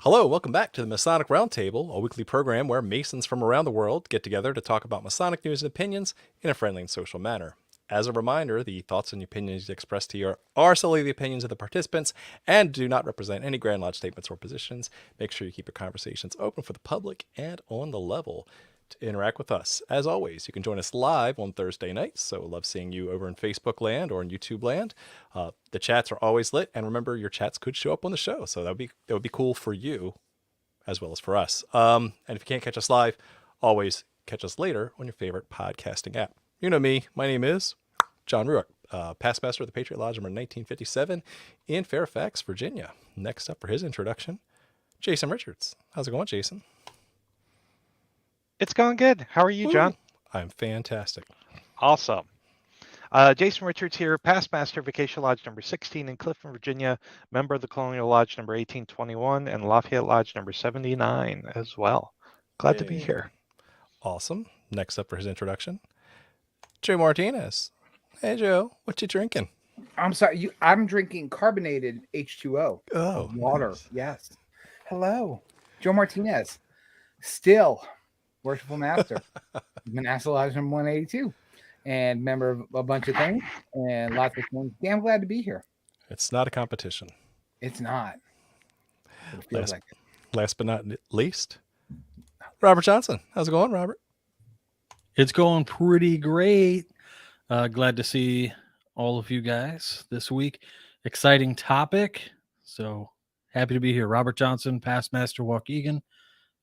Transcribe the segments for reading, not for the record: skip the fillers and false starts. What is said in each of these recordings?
Hello, welcome back to the Masonic Roundtable, a weekly program where Masons from around the world get together to talk about Masonic news and opinions in a friendly and social manner. As a reminder, the thoughts and opinions expressed here are solely the opinions of the participants and do not represent any Grand Lodge statements or positions. Make sure you keep your conversations open for the public and on the level. To interact with us, as always, you can join us live on Thursday nights. So love seeing you over in Facebook land or in YouTube land. The chats are always lit, and remember, your chats could show up on the show, so that would be cool for you as well as for us. And if you can't catch us live, always catch us later on your favorite podcasting app. You know me. My name is John Ruick, past master of the Patriot Lodge number 1957 in Fairfax, Virginia. Next up for his introduction, Jason Richards. How's it going, Jason? It's going good. How are you, John? I'm fantastic. Awesome. Jason Richards here, past master of Vacation Lodge number 16 in Clifton, Virginia, member of the Colonial Lodge number 1821, and Lafayette Lodge number 79 as well. Glad to be here. Awesome. Next up for his introduction, Joe Martinez. Hey, Joe, what you drinking? I'm sorry, I'm drinking carbonated H2O. Oh, water. nice. Yes. Hello, Joe Martinez. Still worshipful master. Manasseh Lodge number 182. And member of a bunch of things and lots of things. Damn glad to be here. It's not a competition. It's not. It feels like it. Last but not least, Robert Johnson. How's it going, Robert? It's going pretty great. Glad to see all of you guys this week. Exciting topic. So happy to be here. Robert Johnson, past master Waukegan,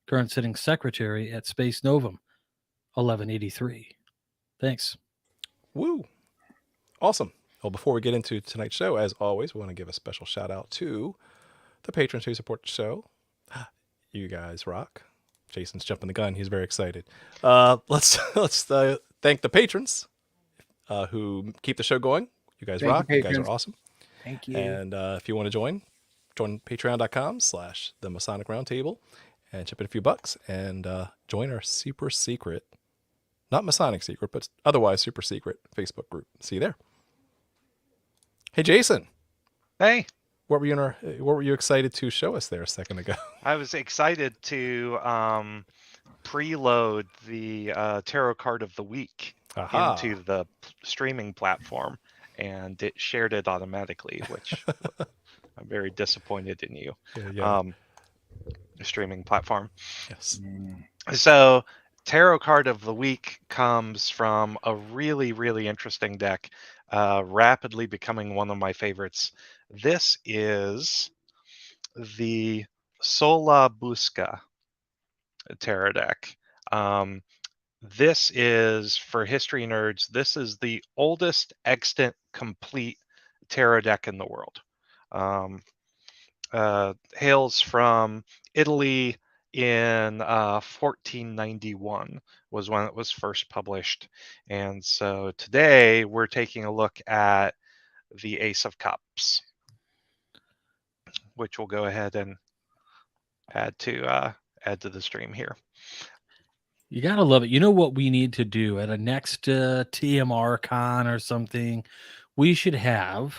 current sitting secretary at Space Novum, 1183. Thanks. Woo. Awesome. Well, before we get into tonight's show, as always, we want to give a special shout out to the patrons who support the show. You guys rock. Jason's jumping the gun. He's very excited. Let's thank the patrons who keep the show going. You guys rock. You guys are awesome. Thank you. And if you want to join patreon.com/the Masonic Roundtable and chip in a few bucks and join our super secret, not Masonic secret, but otherwise super secret Facebook group. See you there. Hey, Jason. Hey. What were you excited to show us there a second ago? I was excited to preload the tarot card of the week into the streaming platform, and it shared it automatically, which I'm very disappointed in you. Yeah. Streaming platform. Yes. So tarot card of the week comes from a really, really interesting deck, rapidly becoming one of my favorites. This is the Sola Busca tarot deck. This is, for history nerds, this is the oldest extant complete tarot deck in the world. Hails from Italy in 1491 was when it was first published. And so today we're taking a look at the Ace of Cups, which we'll go ahead and add to the stream here. You gotta love it. You know what we need to do at a next TMR con or something? We should play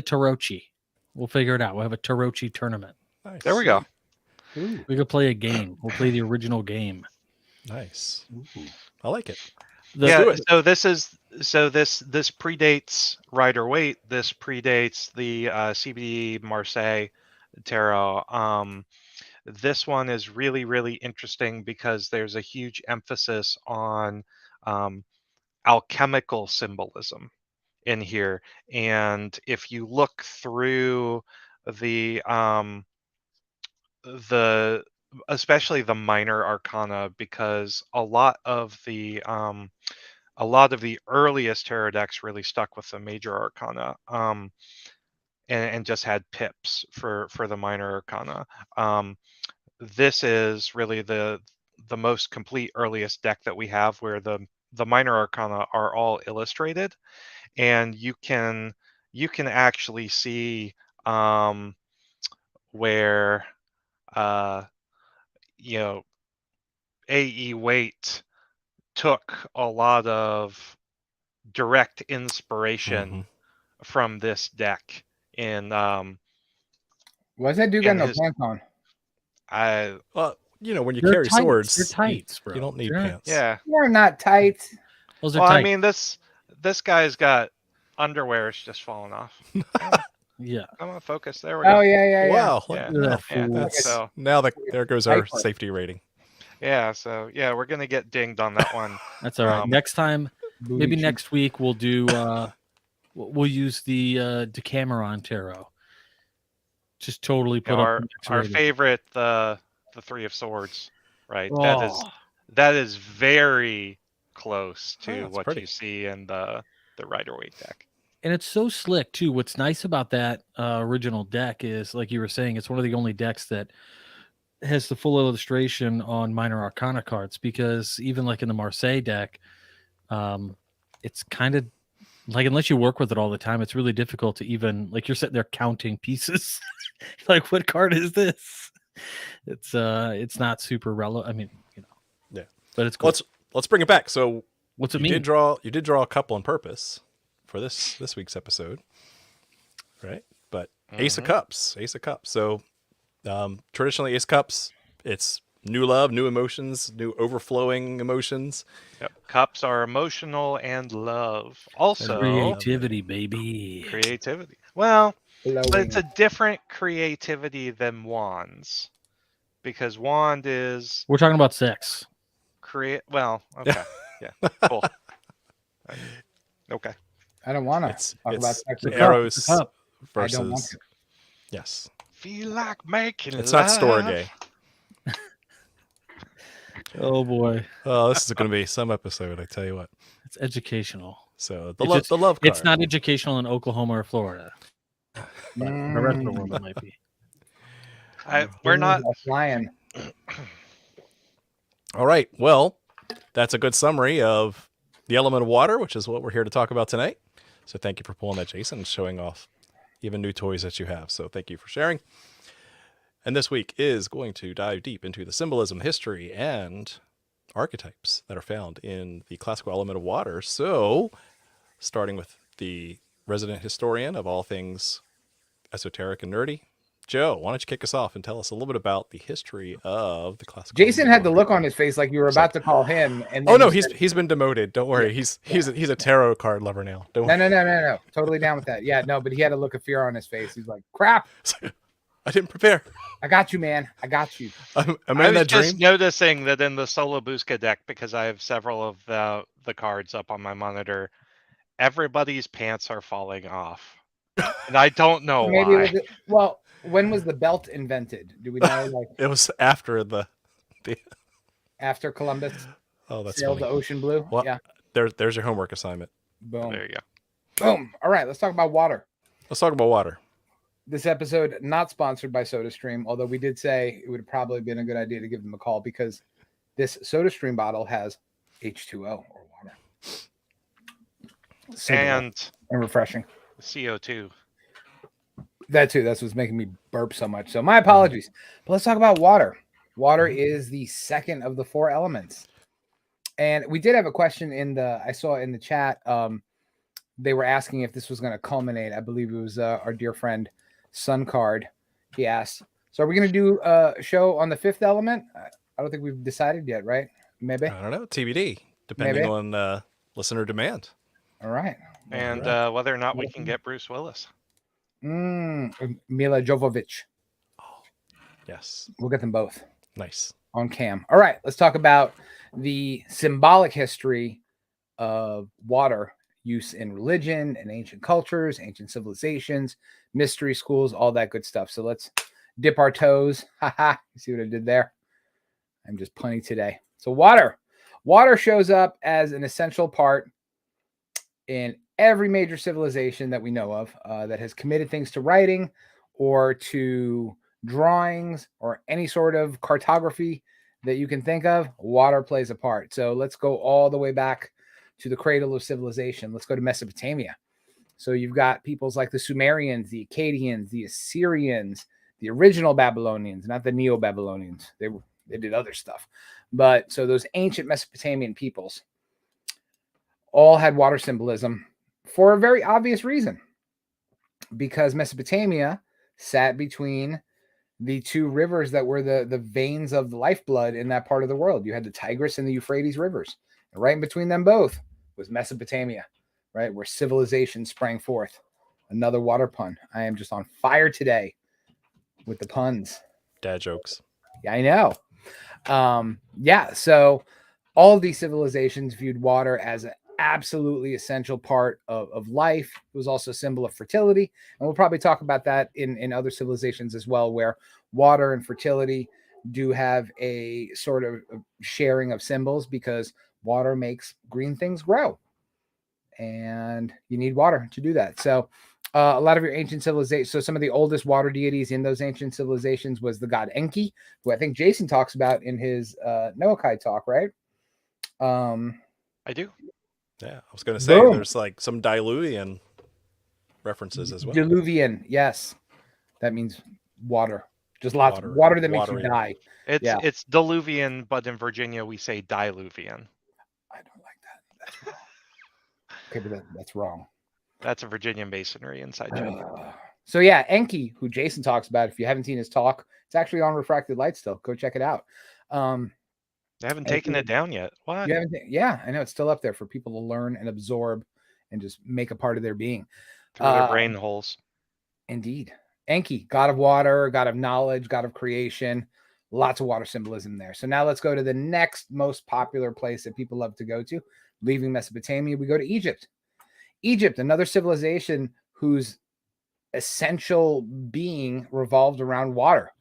Tarochi. We'll figure it out. We'll have a Tarochi tournament. Nice. There we go. Ooh. We could play a game. We'll play the original game. Nice. Ooh. I like it. So this predates Rider Waite. This predates the CBD Marseille tarot. This one is really, really interesting because there's a huge emphasis on alchemical symbolism in here. And if you look through the especially the minor arcana, because a lot of the earliest tarot decks really stuck with the major arcana, and just had pips for the minor arcana. This is really the most complete earliest deck that we have, where the minor arcana are all illustrated, and you can actually see where A.E. Waite took a lot of direct inspiration from this deck in Why's that dude got And no his- pants on? Well, you know, when you They're carry tights. swords, They're tights, bro. you don't need They're- pants. yeah. You're not tight. Those are Well, I tight. mean, this guy's got underwear is just falling off. Yeah. Come on, focus. There we go. Oh yeah. Wow. Yeah. Look at that Yeah, fool. That's, so now there goes our Tight part. safety rating. yeah, so yeah, we're gonna get dinged on that one. That's all right. Next time, maybe Booty next week we'll do. We'll use the Decameron tarot. Just totally put our up the next our rating. favorite, the Three of Swords, right? Oh, That is very close to that's what pretty. you see in the Rider-Waite deck. and it's so slick too. What's nice about that original deck is, like you were saying, it's one of the only decks that has the full illustration on minor arcana cards, because even like in the Marseille deck, it's kind of like, unless you work with it all the time, it's really difficult to even, like, you're sitting there counting pieces. Like, what card is this? It's not super relevant. I mean, Yeah. but it's cool. Let's bring it back. So What's it you mean? did draw a couple on purpose for this week's episode, right? But Ace of Cups. So traditionally, Ace of Cups, it's new love, new emotions, new overflowing emotions. Yep. Cups are emotional and love. Also, Creativity, baby. creativity. Well, but Blowing. it's a different creativity than wands, because wand is We're talking about sex. create. Well, okay, yeah, cool. Okay. I don't want to It's talk about it's sex. the with cup. arrows It's a cup. I don't want versus to. yes. Feel like making It's love. not storge. Oh boy, Oh, this is going to be some episode, I tell you what. it's educational. So It's the love card. It's not educational in Oklahoma or Florida, but the rest of the world it might be. We're not. flying. All right. Well, that's a good summary of the element of water, which is what we're here to talk about tonight. So thank you for pulling that, Jason, and showing off even new toys that you have. So thank you for sharing. And this week is going to dive deep into the symbolism, history, and archetypes that are found in the classical element of water. So starting with the resident historian of all things esoteric and nerdy, Joe, why don't you kick us off and tell us a little bit about the history of the classical Jason element had of the water? look on his face like you were about to call him. And Oh then no, you said- he's been demoted. Don't worry. He's a tarot card lover now. Don't no, worry. no. Totally down with that. Yeah, no, but he had a look of fear on his face. He's like, "Crap, I didn't prepare. I got you, man. I got you." Am I I in was that just dream? noticing that in the Solo Busca deck, because I have several of the cards up on my monitor, everybody's pants are falling off, and I don't know Maybe why. it was well. When was the belt invented? Do we know? Like It was after the after Columbus oh, that's sailed funny. the ocean blue? Well, Yeah. there's your homework assignment. Boom. There you go. Boom. All right. Let's talk about water. Let's talk about water. This episode not sponsored by SodaStream, although we did say it would have probably been a good idea to give them a call because this SodaStream bottle has H2O or water. So good And and refreshing. CO2. That too. That's what's making me burp so much. So my apologies. But let's talk about water. Water is the second of the four elements. And we did have a question I saw in the chat. They were asking if this was going to culminate. I believe it was our dear friend Sun Card. He asked, so are we going to do a show on the fifth element? I don't think we've decided yet, right? Maybe. I don't know. TBD, depending Maybe. on listener demand. All right. And whether or not we can get Bruce Willis. Mila Jovovich. Yes. We'll get them both Nice. on cam. All right. Let's talk about the symbolic history of water use in religion and ancient cultures, ancient civilizations, mystery schools, all that good stuff. So let's dip our toes. Haha. You see what I did there? I'm just punny today. So water shows up as an essential part in every major civilization that we know of that has committed things to writing or to drawings or any sort of cartography that you can think of. Water plays a part. So let's go all the way back to the cradle of civilization. Let's go to Mesopotamia. So you've got peoples like the Sumerians, the Akkadians, the Assyrians, the original Babylonians, not the Neo-Babylonians. They did other stuff. But so those ancient Mesopotamian peoples all had water symbolism for a very obvious reason. because Mesopotamia sat between the two rivers that were the veins of the lifeblood in that part of the world. You had the Tigris and the Euphrates rivers. And right in between them both was Mesopotamia, right, where civilization sprang forth. Another water pun. I am just on fire today with the puns. Dad jokes. Yeah, I know. Yeah, so all of these civilizations viewed water as an absolutely essential part of life. It was also a symbol of fertility. And we'll probably talk about that in other civilizations as well, where water and fertility do have a sort of sharing of symbols, because water makes green things grow. And you need water to do that. So a lot of your ancient civilizations, so some of the oldest water deities in those ancient civilizations was the god Enki, who I think Jason talks about in his Noakai talk, right? I do. Yeah, I was going to say Boom. there's like some diluvian references as well. Deluvian, yes. That means water. Just lots of water that makes you die. It's diluvian, but in Virginia we say diluvian. I don't like that. That's wrong. Okay, but that's wrong. That's a Virginia Masonry inside joke. So yeah, Enki, who Jason talks about, if you haven't seen his talk, it's actually on Refracted Light still. Go check it out. They haven't taken it down yet. What? You haven't? Yeah, I know it's still up there for people to learn and absorb and just make a part of their being. Through their brain holes. Indeed. Enki, god of water, god of knowledge, god of creation. Lots of water symbolism there. So now let's go to the next most popular place that people love to go to. Leaving Mesopotamia, we go to Egypt. Egypt, another civilization whose essential being revolved around water,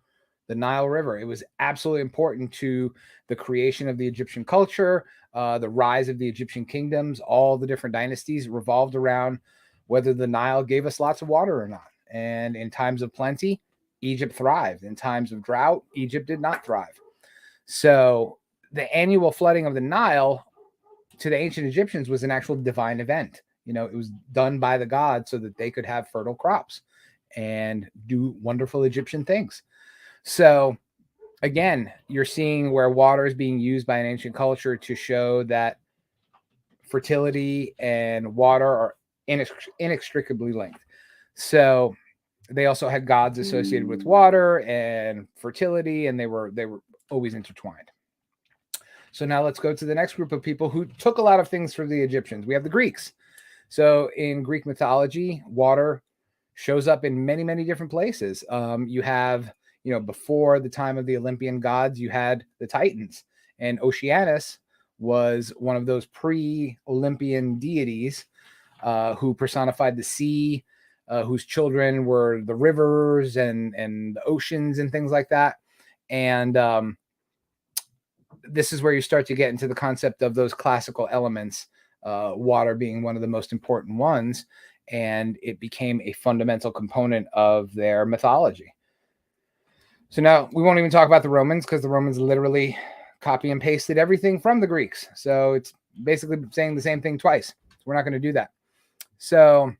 the Nile River. It was absolutely important to the creation of the Egyptian culture, the rise of the Egyptian kingdoms. All the different dynasties revolved around whether the Nile gave us lots of water or not. And in times of plenty, Egypt thrived. In times of drought, Egypt did not thrive. So the annual flooding of the Nile to the ancient Egyptians was an actual divine event. You know, it was done by the gods so that they could have fertile crops and do wonderful Egyptian things. So again, you're seeing where water is being used by an ancient culture to show that fertility and water are inextricably linked. So they also had gods associated with water and fertility, and they were always intertwined. So now let's go to the next group of people who took a lot of things from the Egyptians. We have the Greeks. So in Greek mythology, water shows up in many, many different places. You have, you know, before the time of the Olympian gods, you had the Titans, and Oceanus was one of those pre-Olympian deities who personified the sea, whose children were the rivers and the oceans and things like that. And this is where you start to get into the concept of those classical elements, water being one of the most important ones, and it became a fundamental component of their mythology. So now we won't even talk about the Romans, because the Romans literally copy and pasted everything from the Greeks. So it's basically saying the same thing twice. So we're not going to do that. So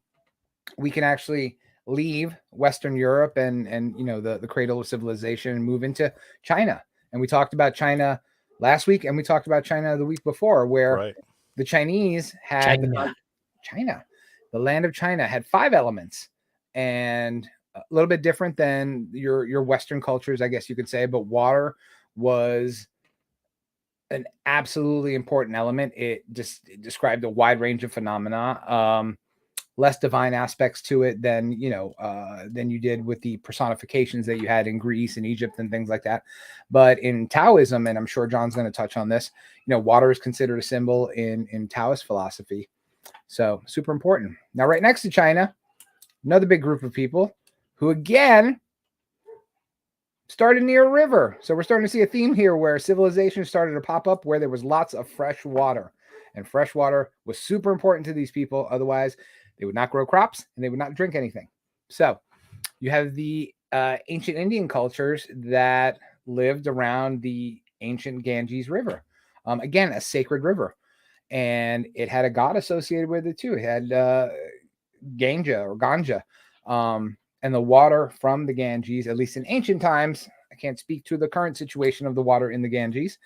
we can actually leave Western Europe and you know, the cradle of civilization and move into China. And we talked about China last week, and we talked about China the week before, where the Chinese had China. The land of China had 5 elements, and a little bit different than your Western cultures, I guess you could say, but water was an absolutely important element. It described a wide range of phenomena, less divine aspects to it than, you know, than you did with the personifications that you had in Greece and Egypt and things like that. But in Taoism, and I'm sure John's going to touch on this, you know, water is considered a symbol in Taoist philosophy. So super important. Now, right next to China, another big group of people who, again, started near a river. So we're starting to see a theme here where civilization started to pop up where there was lots of fresh water. And fresh water was super important to these people. Otherwise, they would not grow crops and they would not drink anything. So you have the ancient Indian cultures that lived around the ancient Ganges River. Again, a sacred river. And it had a god associated with it too. It had Ganja. And the water from the Ganges, at least in ancient times, I can't speak to the current situation of the water in the Ganges,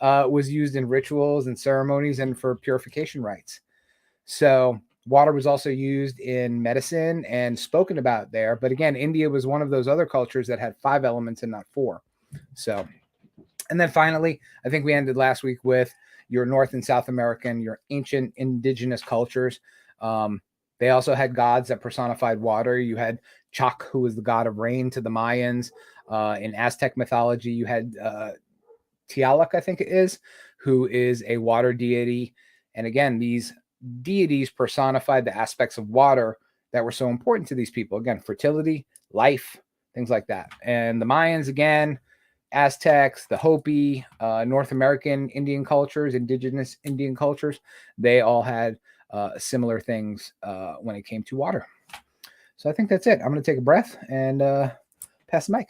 was used in rituals and ceremonies and for purification rites. So Water was also used in medicine and spoken about there. But again, India was one of those other cultures that had 5 elements and not 4. So, and then finally, I think we ended last week with your North and South American, your ancient indigenous cultures. They also had gods that personified water. You had Chak, who was the god of rain to the Mayans. In Aztec mythology, you had Tialak, I think it is, who is a water deity. And again, these deities personified the aspects of water that were so important to these people. Again, fertility, life, things like that. And the Mayans, again, Aztecs, the Hopi, North American Indian cultures, indigenous Indian cultures, they all had similar things when it came to water. So I think that's it. I'm going to take a breath and pass the mic.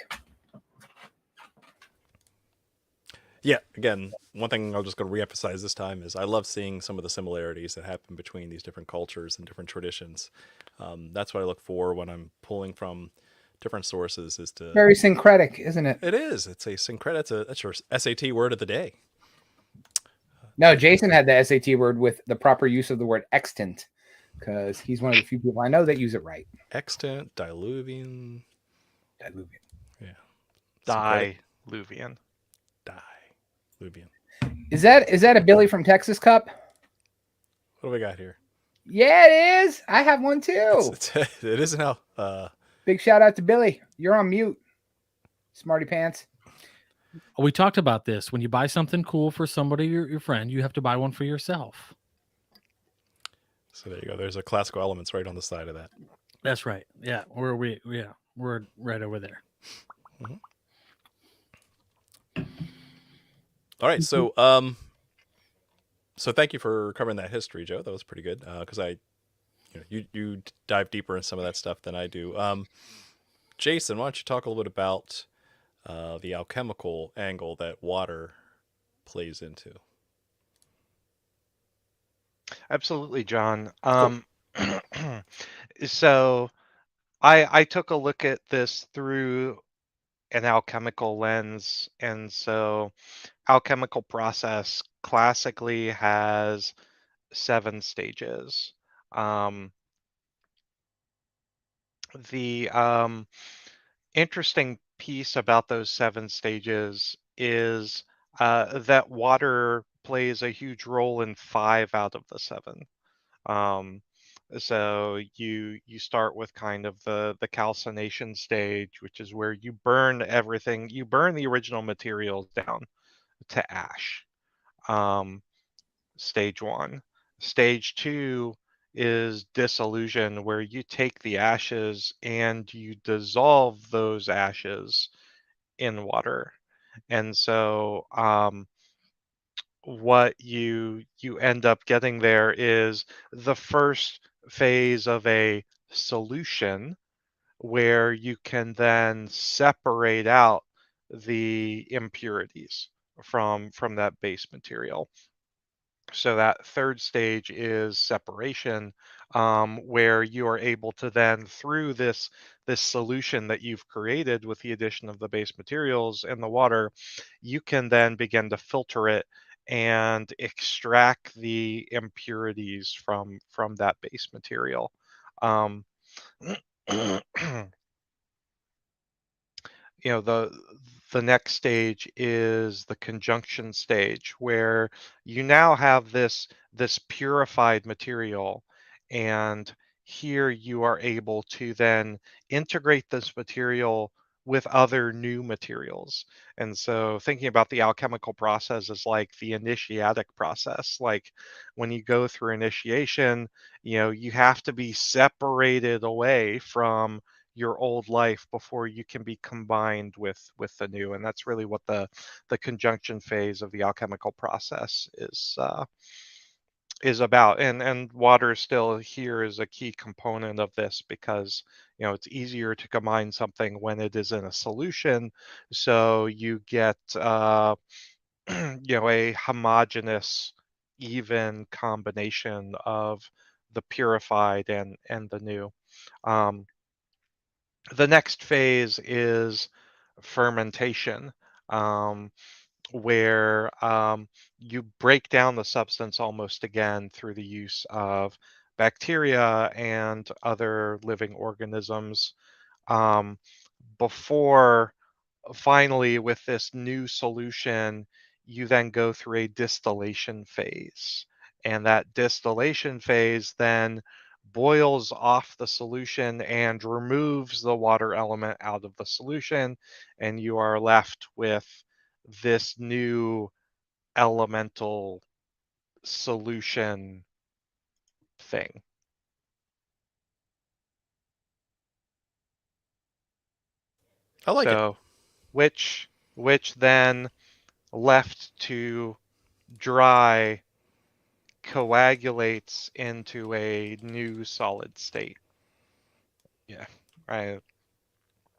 Yeah, again, one thing I'm just going to reemphasize this time is I love seeing some of the similarities that happen between these different cultures and different traditions. That's what I look for when I'm pulling from different sources. Is to Very syncretic, isn't it? It is. It's a syncretic. That's your SAT word of the day. No, Jason had the SAT word with the proper use of the word extant, because he's one of the few people I know that use it right. Extant, diluvian. Deluvian. Yeah. Diluvian. Diluvian. Is that a Billy from Texas cup? What do we got here? Yeah, it is. I have one too. It is now. Big shout out to Billy. You're on mute, smarty pants. We talked about this. When you buy something cool for somebody, your friend, you have to buy one for yourself. So there you go. There's a classical elements right on the side of that. That's right. Yeah, we're right over there. Mm-hmm. All right, so thank you for covering that history, Joe. That was pretty good because you dive deeper in some of that stuff than I do. Jason, why don't you talk a little bit about the alchemical angle that water plays into? Absolutely, John. Cool. So I took a look at this through an alchemical lens, and so alchemical process classically has 7 stages. The interesting piece about those 7 stages is that water plays a huge role in 5 out of the 7. So you start with kind of the calcination stage, which is where you burn everything. You burn the original materials down to ash. Stage 1. Stage 2 is dissolution, where you take the ashes and you dissolve those ashes in water. And so what you end up getting there is the first phase of a solution, where you can then separate out the impurities from that base material. So that third stage is separation, where you are able to then, through this solution that you've created with the addition of the base materials and the water, you can then begin to filter it and extract the impurities from that base material. Um, the next stage is the conjunction stage, where you now have this purified material, and here you are able to then integrate this material with other new materials. And so thinking about the alchemical process is like the initiatic process. Like when you go through initiation, you have to be separated away from your old life before you can be combined with the new. And that's really what the conjunction phase of the alchemical process is about. And water still here is a key component of this, because it's easier to combine something when it is in a solution, so you get a homogeneous, even combination of the purified and the new. The next phase is fermentation, where you break down the substance almost again through the use of bacteria and other living organisms, before finally, with this new solution, you then go through a distillation phase. And that distillation phase then boils off the solution and removes the water element out of the solution. And you are left with this new elemental solution thing. I like it. So, which then left to dry coagulates into a new solid state. Yeah, right.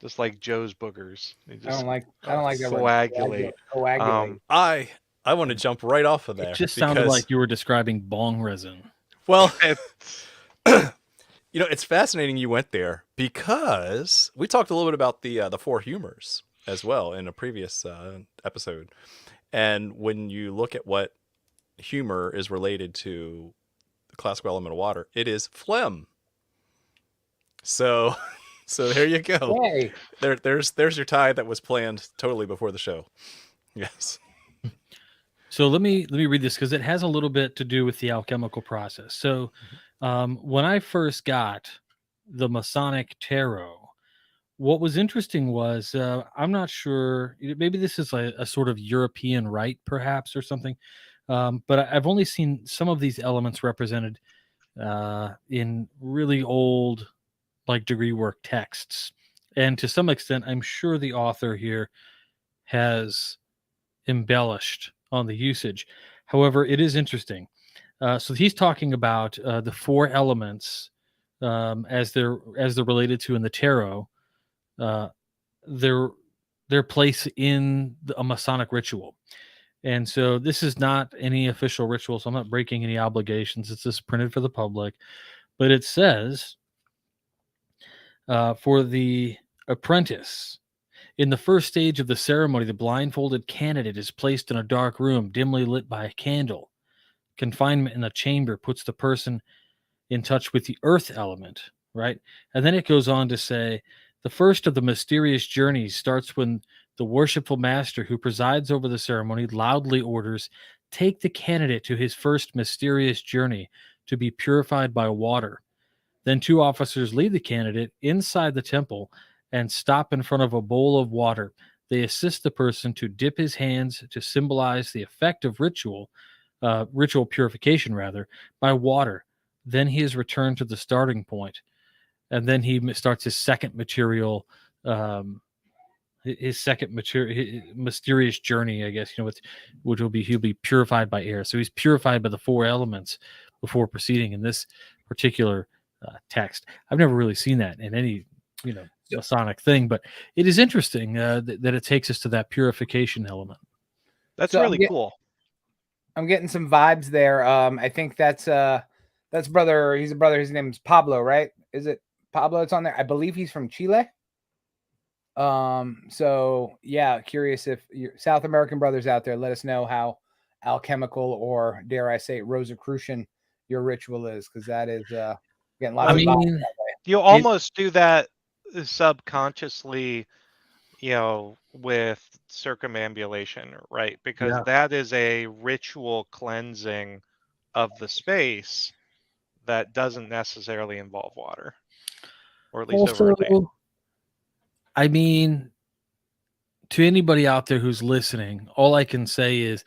Just like Joe's boogers. They I just don't like that word. coagulate. Coagulate. I want to jump right off of there. It just sounded because, like you were describing bong resin. well, It's- it's fascinating you went there because we talked a little bit about the four humors as well in a previous episode. And when you look at what humor is related to the classical element of water, it is phlegm. So there you go. Yay. There's your tie that was planned totally before the show. Yes. So let me read this because it has a little bit to do with the alchemical process. So when I first got the Masonic Tarot, what was interesting was I'm not sure, maybe this is a sort of European rite perhaps or something, but I've only seen some of these elements represented in really old like degree work texts, and to some extent I'm sure the author here has embellished on the usage. However, it is interesting. So he's talking about the four elements as they're related to in the tarot, their place in a Masonic ritual. And so this is not any official ritual, so I'm not breaking any obligations. It's just printed for the public. But it says for the apprentice, in the first stage of the ceremony, the blindfolded candidate is placed in a dark room, dimly lit by a candle. Confinement in the chamber puts the person in touch with the earth element, right? And then it goes on to say, the first of the mysterious journeys starts when the worshipful master who presides over the ceremony loudly orders, take the candidate to his first mysterious journey to be purified by water. Then two officers lead the candidate inside the temple and stop in front of a bowl of water. They assist the person to dip his hands to symbolize the effect of ritual purification, rather, by water. Then he is returned to the starting point, and then he starts his second material, his mysterious journey, I guess, which will be he'll be purified by air. So he's purified by the four elements before proceeding in this particular text. I've never really seen that in any Masonic thing, but it is interesting that it takes us to that purification element. That's So really cool. I'm getting some vibes there. I think that's brother. He's a brother. His name is Pablo, right? Is it Pablo? It's on there. I believe he's from Chile. So yeah, curious if your South American brothers out there, let us know how alchemical or dare I say Rosicrucian your ritual is, because that is getting lots of vibes. You almost do that subconsciously, with circumambulation, right? Because that is a ritual cleansing of the space that doesn't necessarily involve water, or at least overtly. I mean, to anybody out there who's listening, all I can say is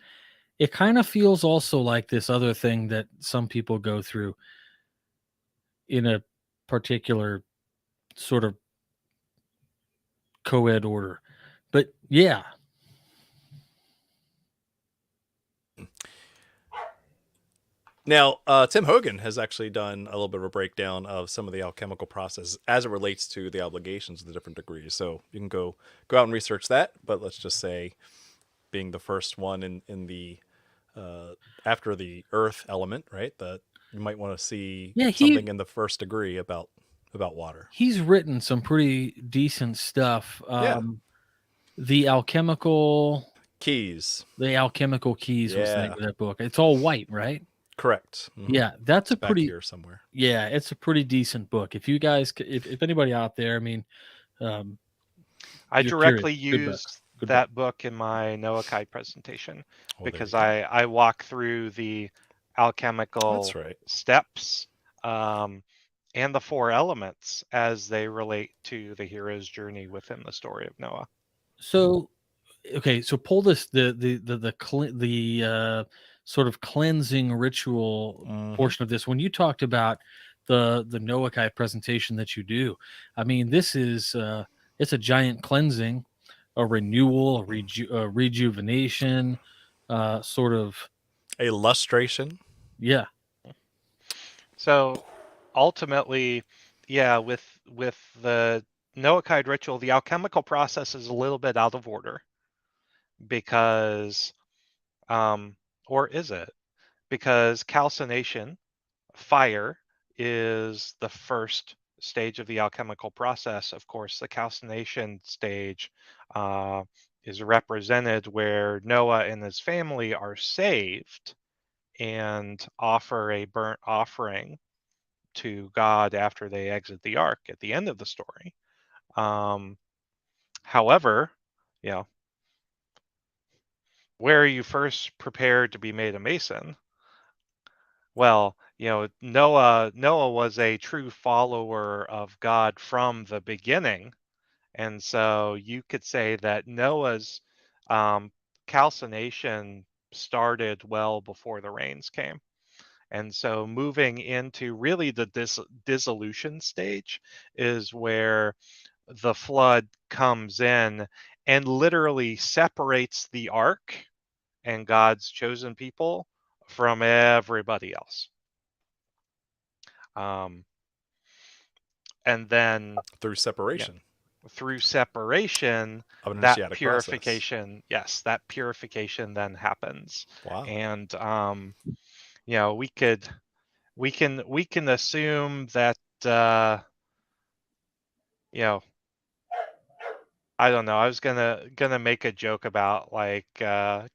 it kind of feels also like this other thing that some people go through in a particular sort of co-ed order. But yeah. Now, Tim Hogan has actually done a little bit of a breakdown of some of the alchemical process as it relates to the obligations of the different degrees. So you can go out and research that. But let's just say, being the first one in the after the earth element, right? That you might want to see something in the first degree about water. He's written some pretty decent stuff. The alchemical keys. The alchemical keys was the name of that book. It's all white, right? Correct. Mhm. Yeah, that's It's a back pretty here somewhere. yeah, it's a pretty decent book. If you guys, if anybody out there, I mean, um, I you're curious, directly good book. used Good book. that book in my Noakai presentation Oh, there because you go. I walk through the alchemical That's right. steps and the 4 elements as they relate to the hero's journey within the story of Noah. So, okay, so pull this the sort of cleansing ritual Mhm. portion of this. When you talked about the Noakai presentation that you do, I mean, this is it's a giant cleansing, a renewal, a rejuvenation, sort of A lustration. yeah. So ultimately, yeah, with the Noakai ritual, the alchemical process is a little bit out of order because or is it? Because calcination, fire, is the first stage of the alchemical process. Of course, the calcination stage is represented where Noah and his family are saved and offer a burnt offering to God after they exit the ark at the end of the story. However, you know, where are you first prepared to be made a Mason? Well, Noah was a true follower of God from the beginning, and so you could say that Noah's calcination started well before the rains came. And so moving into really the dissolution stage is where the flood comes in and literally separates the ark and God's chosen people from everybody else. And then Through separation through separation, of an that initiatic process. purification, yes, that purification then happens. Wow. And we can assume that I don't know. I was gonna make a joke about like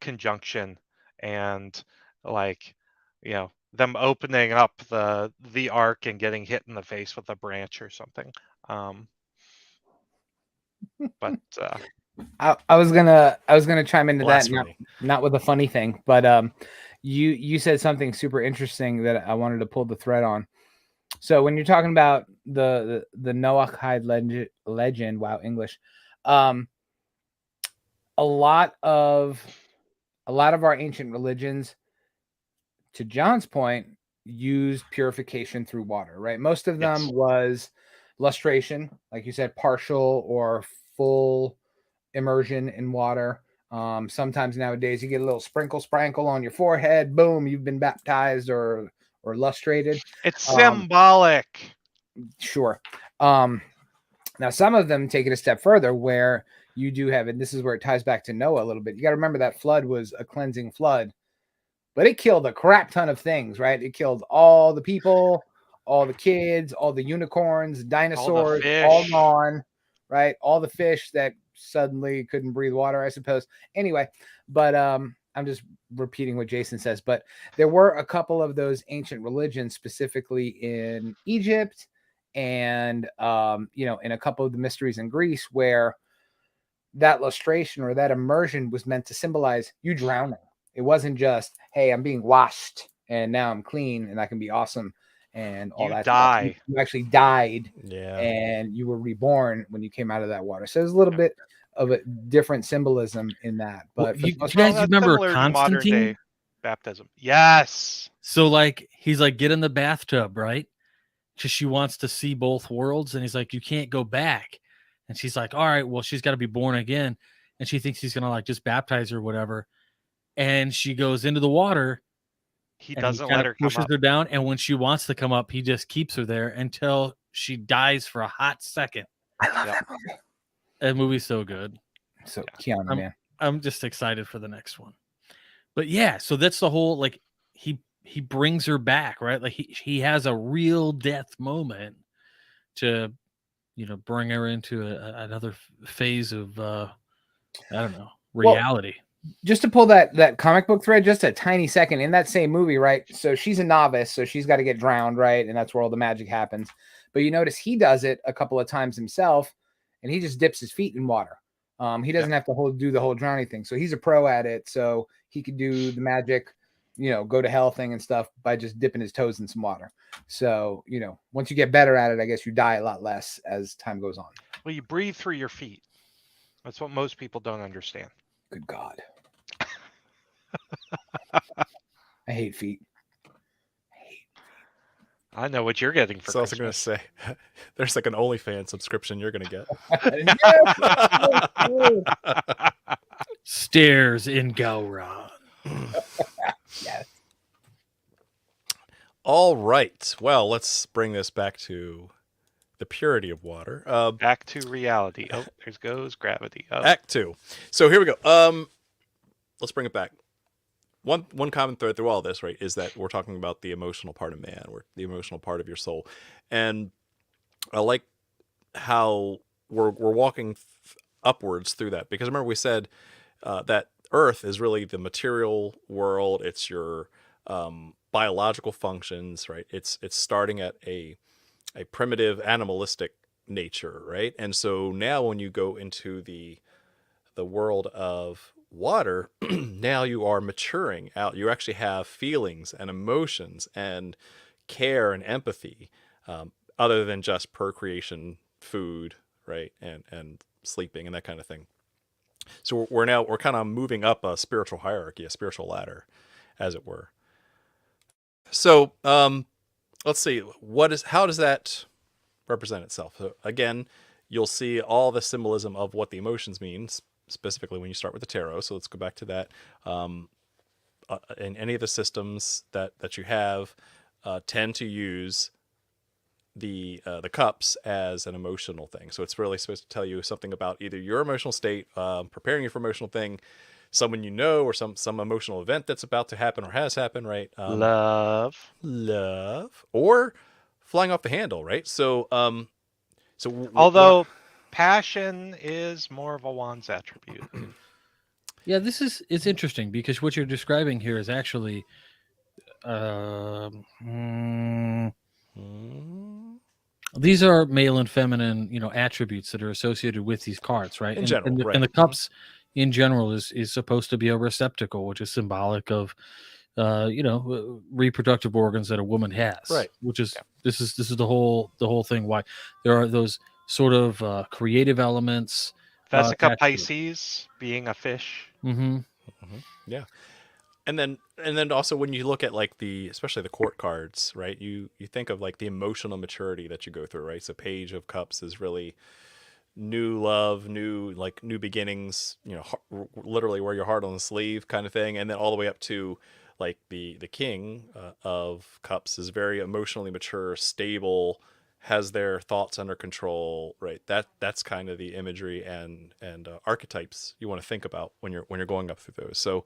conjunction and like them opening up the ark and getting hit in the face with a branch or something. But I was gonna chime into that, Blasphemy. not with a funny thing, but you said something super interesting that I wanted to pull the thread on. So when you're talking about the Noahide legend, wow, English, a lot of our ancient religions, to John's point, use purification through water, right? Most of them yes. was lustration, like you said, partial or full immersion in water. Sometimes nowadays you get a little sprinkle on your forehead. Boom, you've been baptized or lustrated. It's symbolic. Sure. Now some of them take it a step further where you do have, and this is where it ties back to Noah a little bit. You got to remember that flood was a cleansing flood, but it killed a crap ton of things, right? It killed all the people, all the kids, all the unicorns, dinosaurs, all gone, right? All the fish that suddenly couldn't breathe water, I suppose. Anyway, but I'm just repeating what Jason says. But there were a couple of those ancient religions, specifically in Egypt and in a couple of the mysteries in Greece, where that lustration or that immersion was meant to symbolize you drowning. It wasn't just, hey, I'm being washed and now I'm clean and I can be awesome and all that die. stuff. You actually died, Yeah. and you were reborn when you came out of that water. So there's a little bit of a different symbolism in that. But you guys remember Constantine? Modern day baptism? Yes. So like he's like, get in the bathtub, right? Because she wants to see both worlds, and he's like, you can't go back. And she's like, all right, well, she's got to be born again. And she thinks he's gonna like just baptize her or whatever. And she goes into the water. He doesn't let her pushes come up. her down, and when she wants to come up, he just keeps her there until she dies for a hot second. I love that movie. That movie's so good. So Keanu, man. I'm just excited for the next one. But yeah, so that's the whole, like, he brings her back, right? Like he has a real death moment to bring her into another phase of I don't know, reality. just to pull that comic book thread just a tiny second in that same movie, right? So she's a novice, so she's got to get drowned, right? And that's where all the magic happens. But you notice he does it a couple of times himself, and he just dips his feet in water. He doesn't have to do the whole drowning thing. So he's a pro at it. So he could do the magic, go to hell thing and stuff by just dipping his toes in some water. So, once you get better at it, I guess you die a lot less as time goes on. Well, you breathe through your feet. That's what most people don't understand. Good God. I hate feet. I know what you're getting for So I was Christmas. going to say, there's like an OnlyFans subscription you're going to get. Stairs in Gowron. Yes. All right. Well, let's bring this back to the purity of water. Back to reality. Oh, there goes gravity. Oh. Act 2. So here we go. Let's bring it back. One common thread through all this, right, is that we're talking about the emotional part of man, or the emotional part of your soul. And I like how we're walking upwards through that, because remember we said that Earth is really the material world. It's your biological functions, right? It's starting at a primitive animalistic nature, right? And so now when you go into the world of water, now you are maturing out. You actually have feelings and emotions and care and empathy, other than just procreation, food, right, and sleeping and that kind of thing. So we're kind of moving up a spiritual hierarchy, a spiritual ladder, as it were. So let's see, how does that represent itself? So again, you'll see all the symbolism of what the emotions means, specifically when you start with the tarot. So let's go back to that. In any of the systems that you have, tend to use the cups as an emotional thing. So it's really supposed to tell you something about either your emotional state, preparing you for emotional thing, someone you know, or some emotional event that's about to happen or has happened, right? Love, or flying off the handle, right? So although passion is more of a wand's attribute. Yeah, it's interesting because what you're describing here is actually these are male and feminine, attributes that are associated with these cards, right? In general, right. And the cups in general is supposed to be a receptacle, which is symbolic of reproductive organs that a woman has, right? Which is this is the whole thing. Why there are those sort of creative elements. Vesica Pisces being a fish. Yeah. And then also when you look at like especially the court cards, right? You think of like the emotional maturity that you go through, right? So Page of Cups is really new love, new beginnings, literally wear your heart on the sleeve kind of thing. And then all the way up to like the King of Cups is very emotionally mature, stable, has their thoughts under control, right? That's kind of the imagery and archetypes you want to think about when you're going up through those. So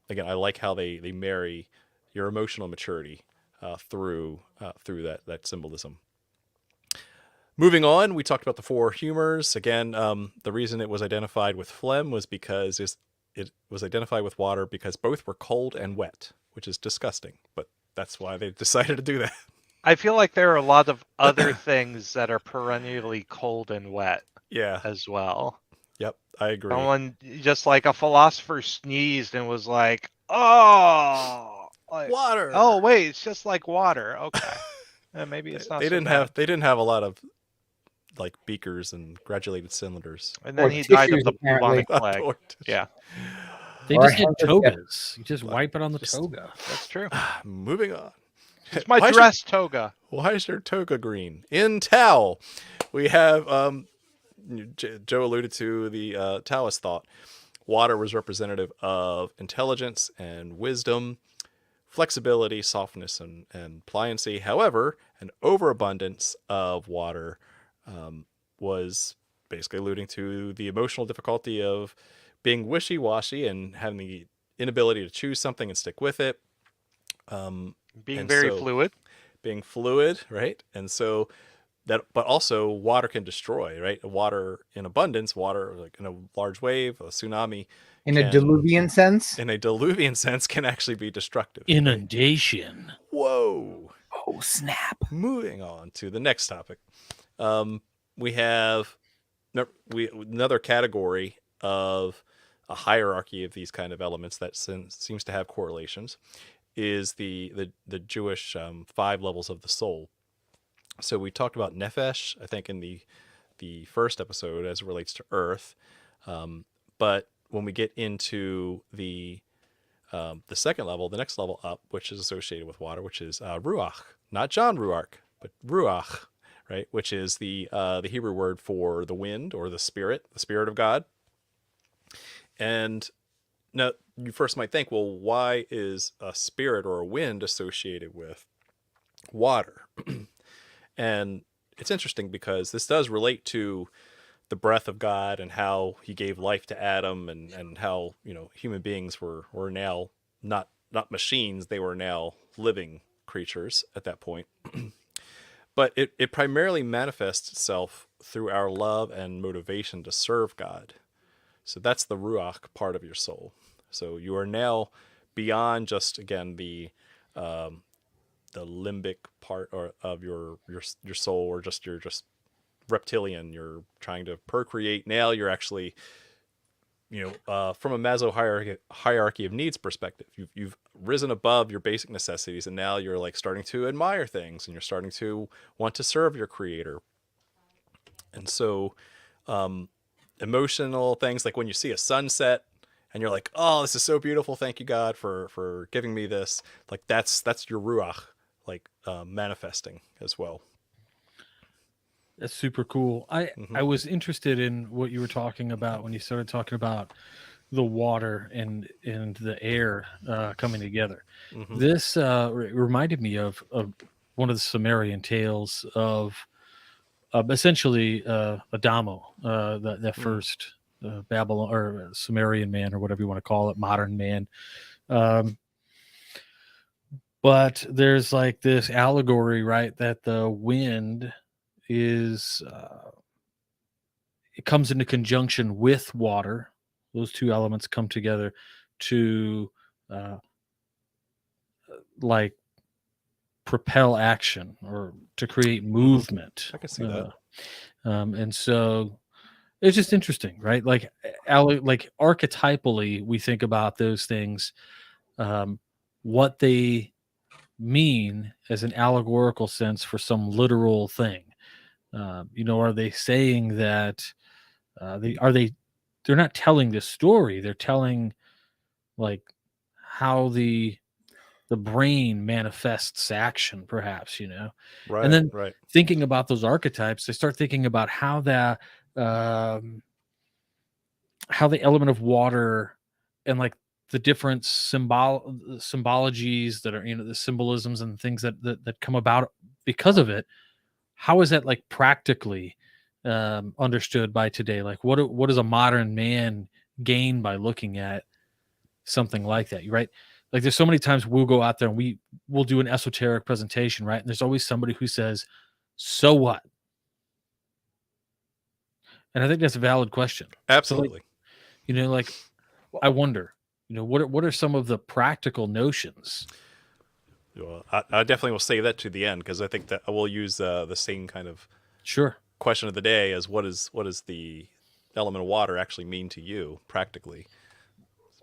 again, I like how they marry your emotional maturity through that symbolism. Moving on, we talked about the 4 humors. Again, the reason it was identified with phlegm was because it was identified with water because both were cold and wet, which is disgusting, but that's why they decided to do that. I feel like there are a lot of other things that are perennially cold and wet. Yeah. As well. Yep, I agree. Someone, just like a philosopher, sneezed and was like, "Oh, water." Oh, wait, it's just like water. Okay, maybe it's not. They didn't have a lot of like beakers and granulated cylinders. And then he died of the bubonic plague. Yeah. They just had togas. You just wipe it on the toga. That's true. Moving on. It's my dress toga. Why is your toga green? In Tao, we have Joe alluded to the Taoist thought. Water was representative of intelligence and wisdom, flexibility, softness, and pliancy. However, an overabundance of water was basically alluding to the emotional difficulty of being wishy-washy and having the inability to choose something and stick with it. Being very fluid. Being fluid, right? And so but also water can destroy, right? Water in abundance, water like in a large wave, a tsunami, In a deluvian sense. in a diluvian sense, can actually be destructive. Right? Inundation. Whoa. Oh, snap. Moving on to the next topic. We have another category of a hierarchy of these kind of elements that seems to have correlations is the Jewish 5 levels of the soul. So we talked about nefesh, I think, in the first episode as it relates to earth. But when we get into the second level, the next level up, which is associated with water, which is ruach, not John Ruark, but ruach, right? Which is the Hebrew word for the wind or the spirit of God. And now you first might think, well, why is a spirit or a wind associated with water? And it's interesting because this does relate to the breath of God and how he gave life to Adam and how, human beings were now not machines. They were now living creatures at that point. But it primarily manifests itself through our love and motivation to serve God. So that's the ruach part of your soul. So you are now beyond just, again, the limbic part of your soul, or just you're just reptilian. You're trying to procreate. Now you're actually, from a Maslow hierarchy of needs perspective, you've risen above your basic necessities, and now you're like starting to admire things, and you're starting to want to serve your creator. And so, emotional things like when you see a sunset and you're like, oh, this is so beautiful. Thank you, God, for giving me this. Like that's your ruach, like manifesting as well. That's super cool. I was interested in what you were talking about when you started talking about the water and the air coming together. This reminded me of one of the Sumerian tales of essentially Adamo, the first Babylon or Sumerian man, or whatever you want to call it, modern man. But there's like this allegory, right, that the wind is it comes into conjunction with water. Those two elements come together to like propel action or to create movement. I can see that. And so it's just interesting, right? Like archetypally, we think about those things, what they mean as an allegorical sense for some literal thing. Are they saying that they're not telling the story, they're telling like how the brain manifests action, perhaps, Right. And then right. thinking about those archetypes, they start thinking about how that how the element of water and like the different symbologies that are, the symbolisms and things that come about because of it. How is that like practically understood by today? Like what does a modern man gain by looking at something like that? Right? Like there's so many times we'll go out there and we'll do an esoteric presentation, right? And there's always somebody who says, "So what?" And I think that's a valid question. Absolutely. So like, I wonder, what are some of the practical notions? Well, I definitely will save that to the end, because I think that I will use the same kind of question of the day as what is the element of water actually mean to you practically.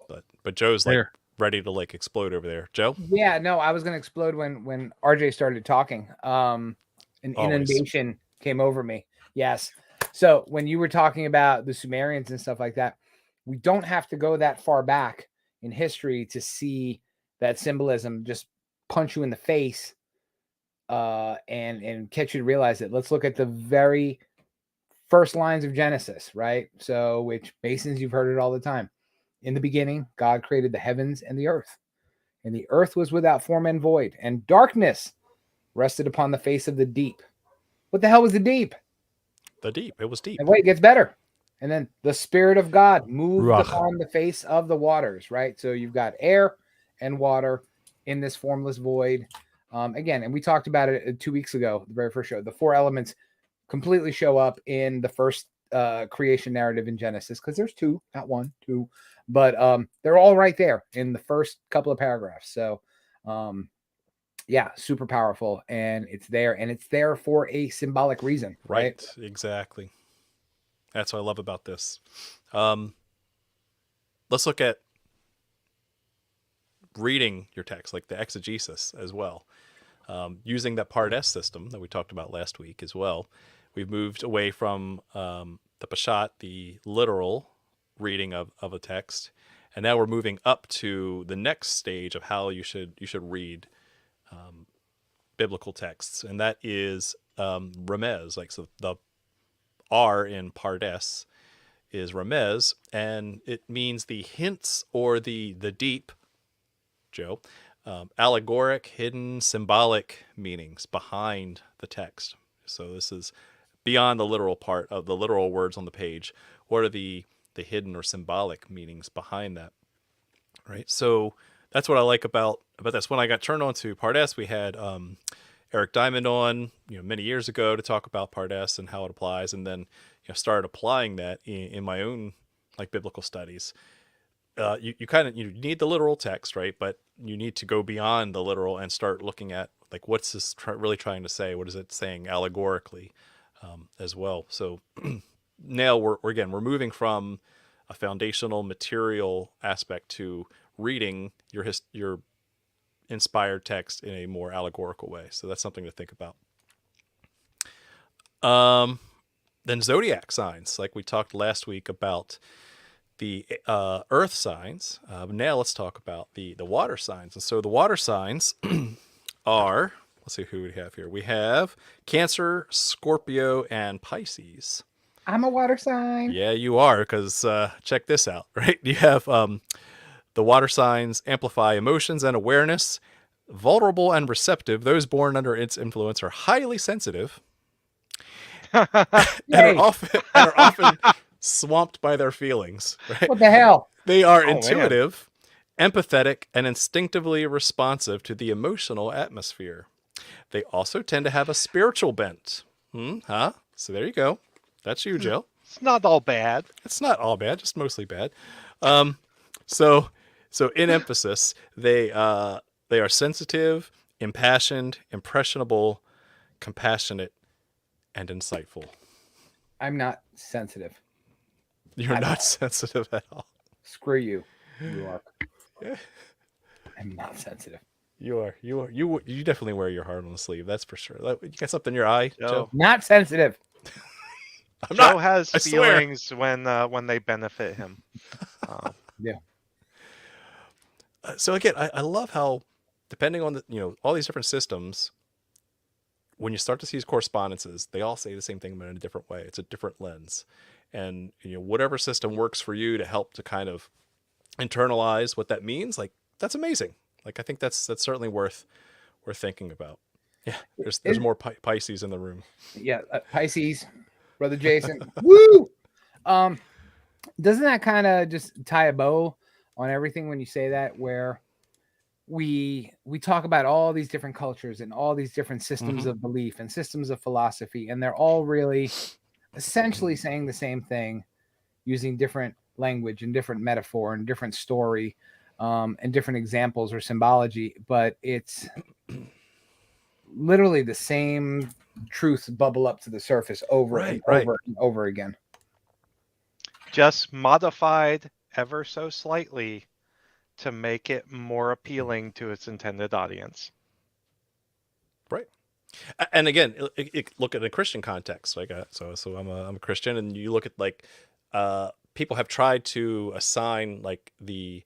But Joe's like ready to like explode over there. Joe? Yeah, no, I was going to explode when RJ started talking. An inundation came over me. Yes. So when you were talking about the Sumerians and stuff like that, we don't have to go that far back in history to see that symbolism just punch you in the face and catch you to realize it. Let's look at the very first lines of Genesis, right? So, which Masons, you've heard it all the time. In the beginning, God created the heavens and the earth. And the earth was without form and void, and darkness rested upon the face of the deep. What the hell was the deep? The deep. It was deep. And wait, it gets better. And then the Spirit of God moved upon the face of the waters, right? So you've got air and water in this formless void. Again, and we talked about it 2 weeks ago, the very first show. The 4 elements completely show up in the first creation narrative in Genesis, because there's two, not one, two, but they're all right there in the first couple of paragraphs. So yeah, super powerful, and it's there for a symbolic reason, right? Exactly. That's what I love about this. Let's look at reading your text, like the exegesis as well. Using that Part S system that we talked about last week as well. We've moved away from the Peshat, the literal reading of a text, and now we're moving up to the next stage of how you should read biblical texts, and that is remez. Like, so the R in Part S is remez, and it means the hints or the deep, Joe, allegoric, hidden, symbolic meanings behind the text. So this is beyond the literal part of the literal words on the page. What are the hidden or symbolic meanings behind that? Right. So that's what I like about this. When I got turned on to Part S, we had Eric Diamond on, many years ago to talk about Part S and how it applies, and then started applying that in my own like biblical studies. You kind of need the literal text, right? But you need to go beyond the literal and start looking at like what's this really trying to say? What is it saying allegorically as well? So now we're moving from a foundational material aspect to reading your inspired text in a more allegorical way. So that's something to think about. Then zodiac signs, like we talked last week about the earth signs. Now let's talk about the water signs. And so the water signs are, let's see who we have here. We have Cancer, Scorpio, and Pisces. I'm a water sign. Yeah, you are, because check this out, right? You have the water signs amplify emotions and awareness, vulnerable and receptive. Those born under its influence are highly sensitive and are often swamped by their feelings. Right? What the hell? They are Oh, intuitive, empathetic, and instinctively responsive to the emotional atmosphere. They also tend to have a spiritual bent. So there you go. That's you, Jill. It's not all bad. It's not all bad, just mostly bad. So in emphasis, they are sensitive, impassioned, impressionable, compassionate, and insightful. I'm not sensitive. You're not sensitive at all. Screw you. You are. Yeah. I'm not sensitive. You are. You definitely wear your heart on the sleeve. That's for sure. You got something in your eye, Joe? Not sensitive. Joe has I swear. feelings when they benefit him. Yeah. So again, I love how, depending on all these different systems, when you start to see these correspondences, they all say the same thing, but in a different way. It's a different lens, and whatever system works for you to help to kind of internalize what that means, like that's amazing. Like I think that's certainly worth thinking about. Yeah, there's more Pisces in the room. Yeah, Pisces, brother Jason. Woo! Doesn't that kind of just tie a bow on everything when you say that, where we talk about all these different cultures and all these different systems of belief and systems of philosophy, and they're all really essentially saying the same thing, using different language and different metaphor and different story, and different examples or symbology, but it's literally the same truths bubble up to the surface over and over again. Just modified ever so slightly to make it more appealing to its intended audience. Right. And again, look at a Christian context. Like, so I'm a Christian, and you look at like people have tried to assign like the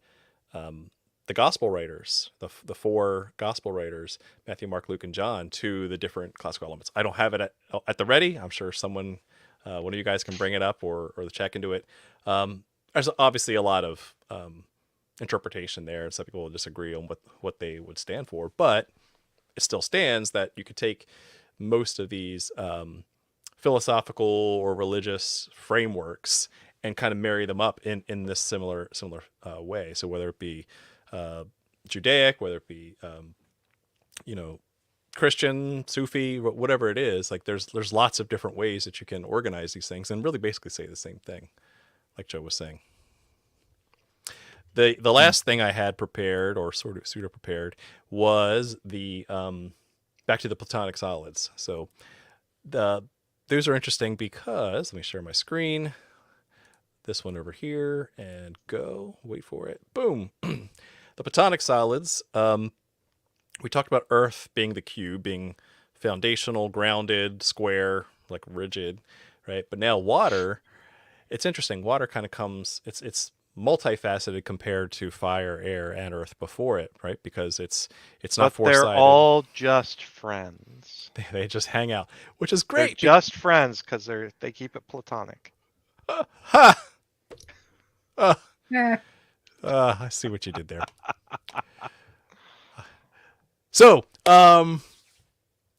gospel writers, the four gospel writers, Matthew, Mark, Luke, and John, to the different classical elements. I don't have it at the ready. I'm sure one of you guys can bring it up or check into it. There's obviously a lot of interpretation there. Some people will disagree on what they would stand for, but it still stands that you could take most of these philosophical or religious frameworks and kind of marry them up in this similar way. So whether it be Judaic, whether it be Christian, Sufi, whatever it is, like there's lots of different ways that you can organize these things and really basically say the same thing, like Joe was saying. The last thing I had prepared, or sort of pseudo prepared, was the back to the Platonic solids. So those are interesting because, let me share my screen. This one over here, and go. Wait for it. Boom. The Platonic solids. We talked about Earth being the cube, being foundational, grounded, square, like rigid, right? But now water, it's interesting. Water kind of comes, multifaceted compared to fire, air, and earth before it, right? Because it's not But they're four-sided. all just friends. They just hang out, which is They're great. just friends because they keep it platonic. Ha! Nah. I see what you did there. So,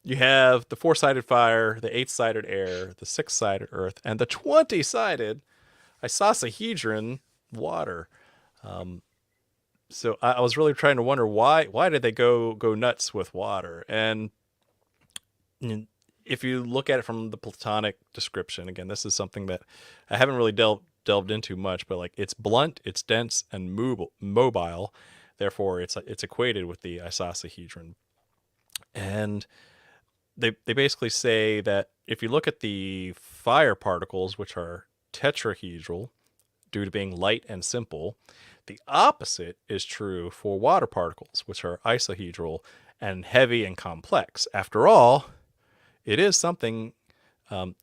you have the 4-sided fire, the 8-sided air, the 6-sided earth, and the 20-sided icosahedron water. So I was really trying to wonder why did they go nuts with water? And if you look at it from the Platonic description, again, this is something that I haven't really delved into much, but like it's blunt, it's dense, and mobile. Therefore, it's equated with the icosahedron. And they basically say that if you look at the fire particles, which are tetrahedral, due to being light and simple, the opposite is true for water particles, which are isohedral and heavy and complex. After all, it is something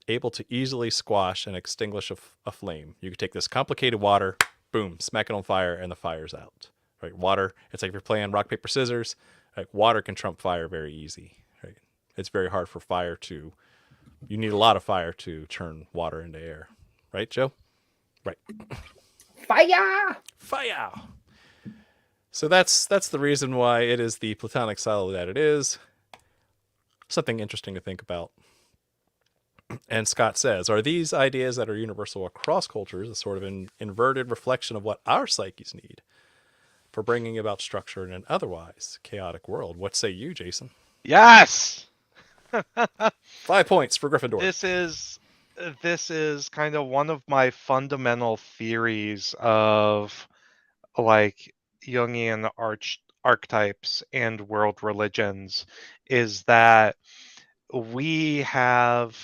able to easily squash and extinguish a flame. You could take this complicated water, boom, smack it on fire, and the fire's out. Right? Water, it's like if you're playing rock, paper, scissors, right? Water can trump fire very easy. Right? It's very hard for fire to, you need a lot of fire to turn water into air. Right, Joe? Right. Fire! So that's the reason why it is the Platonic solid that it is. Something interesting to think about. And Scott says, are these ideas that are universal across cultures a sort of an inverted reflection of what our psyches need for bringing about structure in an otherwise chaotic world? What say you, Jason? Yes. 5 points for Gryffindor. This is kind of one of my fundamental theories of like Jungian archetypes and world religions, is that we have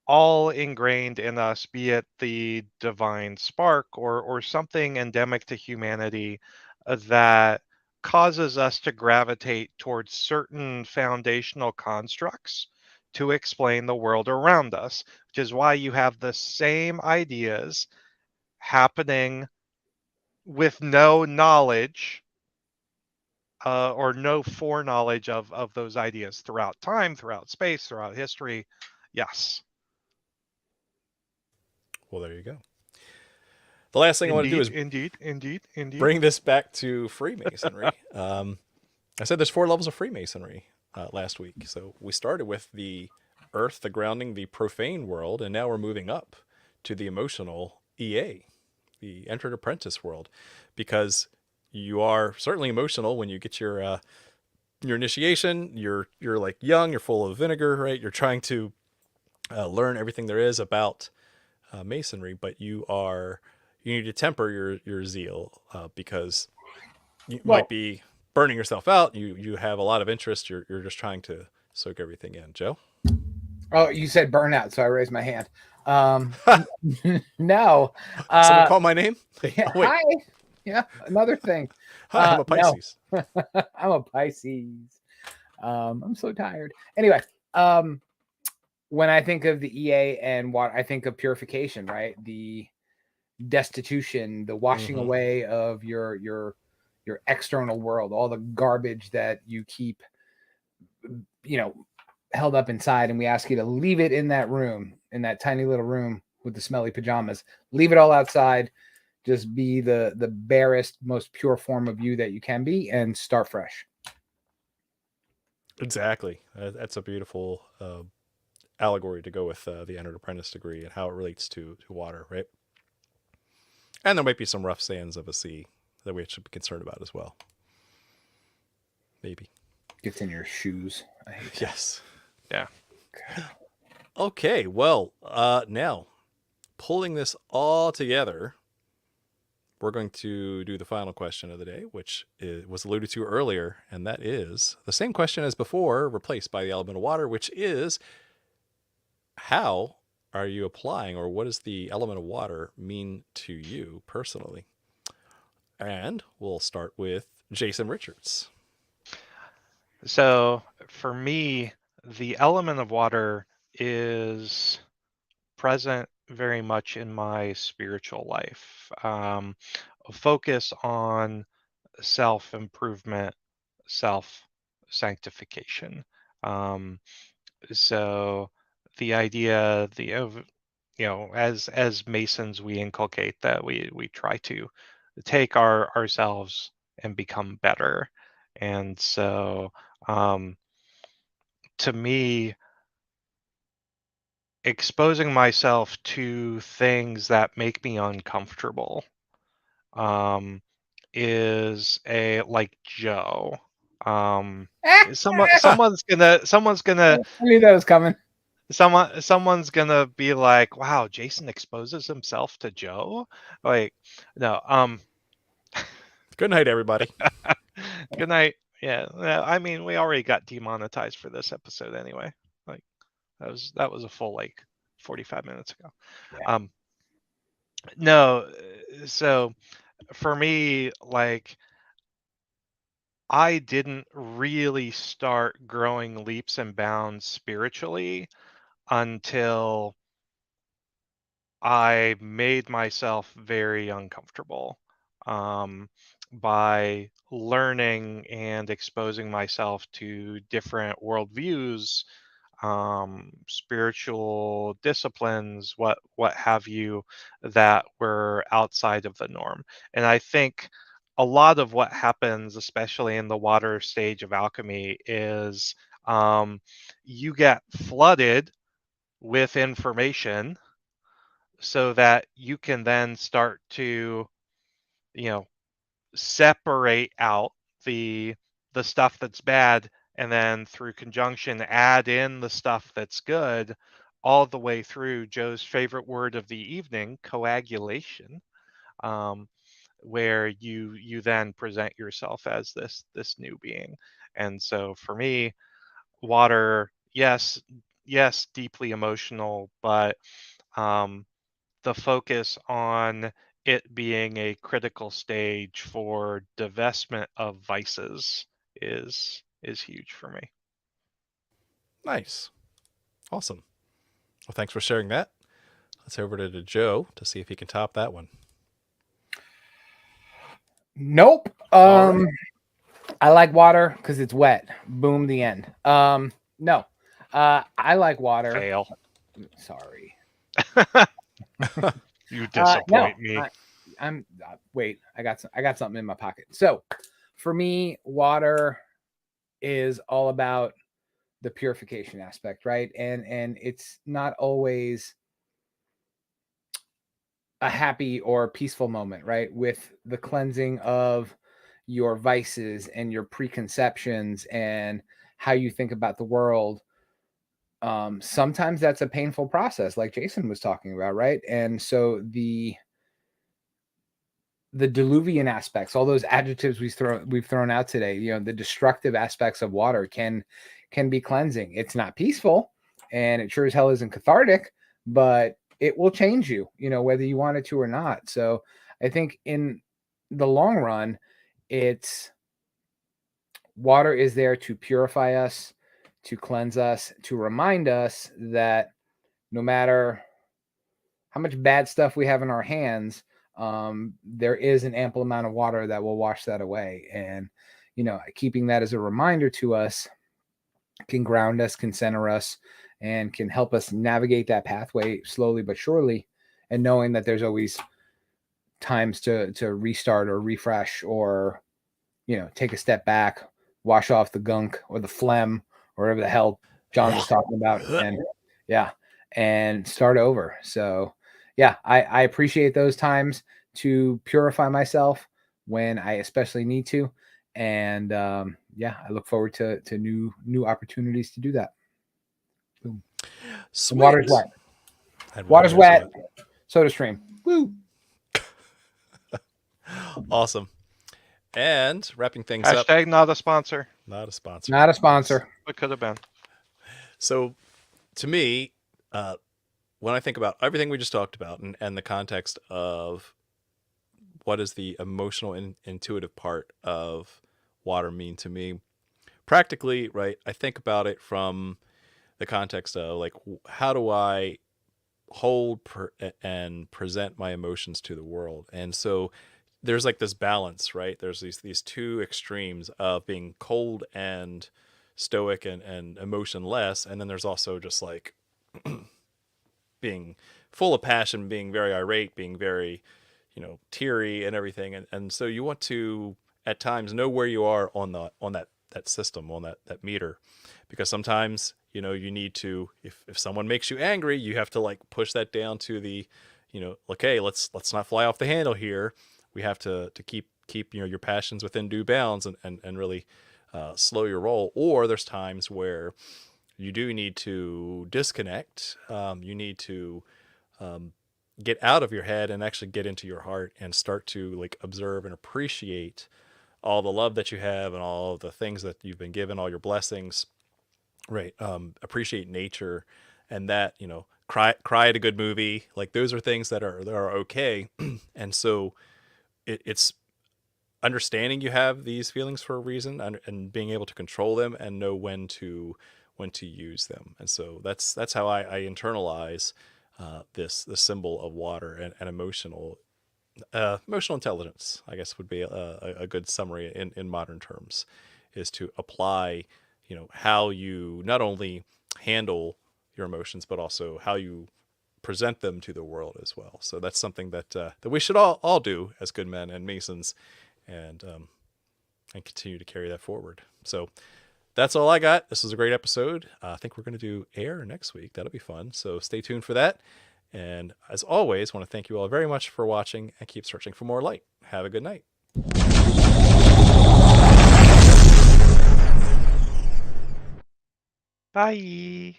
all ingrained in us, be it the divine spark or something endemic to humanity, that causes us to gravitate towards certain foundational constructs to explain the world around us, which is why you have the same ideas happening with no knowledge or no foreknowledge of those ideas throughout time, throughout space, throughout history. Yes. Well, there you go. The last thing I want to do is indeed. bring this back to Freemasonry. I said there's 4 levels of Freemasonry last week. So we started with the earth, the grounding, the profane world, and now we're moving up to the emotional EA, the entered apprentice world, because you are certainly emotional when you get your initiation. You're like young, you're full of vinegar, right? You're trying to learn everything there is about Masonry, but you need to temper your zeal because you might be burning yourself out. You have a lot of interest. You're just trying to soak everything in. Joe? Oh, you said burnout, so I raised my hand. No. Someone call my name? Yeah, Oh, wait. hi. Yeah, another thing. Hi, I'm a Pisces. No. I'm a Pisces. I'm so tired. Anyway, when I think of the EA and what I think of purification, right? The destitution, the washing away of your external world, all the garbage that you keep, held up inside, and we ask you to leave it in that room, in that tiny little room with the smelly pajamas. Leave it all outside. Just be the barest, most pure form of you that you can be, and start fresh. Exactly. That's a beautiful allegory to go with the entered apprentice degree and how it relates to water, right? And there might be some rough sands of a sea that we should be concerned about as well. Maybe. Gets in your shoes. I hate that. Yes. Yeah. Okay. Well, now pulling this all together, we're going to do the final question of the day, which was alluded to earlier, and that is the same question as before, replaced by the element of water, which is, how are you applying, or what does the element of water mean to you personally? And we'll start with Jason Richards. So for me, the element of water is present very much in my spiritual life. A focus on self-improvement, self-sanctification. So the idea, as Masons, we inculcate that we try to take ourselves and become better. And so to me, exposing myself to things that make me uncomfortable is like Joe. Someone's gonna I knew that was coming. someone's gonna be like, wow, Jason exposes himself to Joe. Like, no. Good night, everybody. Good night. Yeah, I mean, we already got demonetized for this episode anyway. Like, that was a full 45 minutes ago. Yeah. No, so for me, I didn't really start growing leaps and bounds spiritually until I made myself very uncomfortable by learning and exposing myself to different worldviews, spiritual disciplines, what have you, that were outside of the norm. And I think a lot of what happens, especially in the water stage of alchemy, is you get flooded with information so that you can then start to, separate out the stuff that's bad, and then through conjunction add in the stuff that's good, all the way through Joe's favorite word of the evening, coagulation, where you then present yourself as this new being. And so for me, water, yes, deeply emotional, but the focus on it being a critical stage for divestment of vices is huge for me. Nice. Awesome. Well, thanks for sharing that. Let's head over to Joe to see if he can top that one. Nope. All right. I like water because it's wet. Boom, the end. No. I like water. Fail. Sorry. You disappoint me. I'm wait. I got something in my pocket. So, for me, water is all about the purification aspect, right? And it's not always a happy or peaceful moment, right? With the cleansing of your vices and your preconceptions and how you think about the world. Sometimes that's a painful process, like Jason was talking about, right? And so the deluvian aspects, all those adjectives we've thrown out today, the destructive aspects of water can be cleansing. It's not peaceful, and it sure as hell isn't cathartic, but it will change you, whether you want it to or not. So I think in the long run, it's water is there to purify us, to cleanse us, to remind us that no matter how much bad stuff we have in our hands, there is an ample amount of water that will wash that away. And, keeping that as a reminder to us can ground us, can center us, and can help us navigate that pathway slowly but surely. And knowing that there's always times to restart or refresh or, take a step back, wash off the gunk or the phlegm or whatever the hell John was talking about. And start over. So I appreciate those times to purify myself when I especially need to. And yeah, I look forward to new opportunities to do that. Boom. Sweet. The water's wet. I'd Water's rather wet. Soda stream. Woo. Awesome. And wrapping things up. Hashtag not a sponsor. Not a sponsor. Not a sponsor. It could have been. So, to me, when I think about everything we just talked about and the context of what is the emotional and intuitive part of water mean to me, practically, right, I think about it from the context of like, how do I hold and present my emotions to the world? And so there's like this balance, right? There's these two extremes of being cold and stoic and emotionless, and then there's also just like being full of passion, being very irate, being very, teary and everything. And so you want to at times know where you are on that system, on that meter, because sometimes you need to, if someone makes you angry, you have to like push that down to the, okay, let's not fly off the handle here. We have to keep your passions within due bounds and really slow your roll. Or there's times where you do need to disconnect. You need to get out of your head and actually get into your heart and start to like observe and appreciate all the love that you have and all the things that you've been given, all your blessings, right? Appreciate nature, and that, cry at a good movie. Like those are things that are okay. And so it's understanding you have these feelings for a reason, and being able to control them and know when to use them. And so that's how I internalize this symbol of water and emotional intelligence, I guess, would be a good summary in modern terms, is to apply, how you not only handle your emotions, but also how you present them to the world as well. So that's something that we should all do as good men and Masons, and continue to carry that forward. So that's all I got. This was a great episode. I think we're going to do air next week. That'll be fun. So stay tuned for that. And as always, want to thank you all very much for watching, and keep searching for more light. Have a good night. Bye.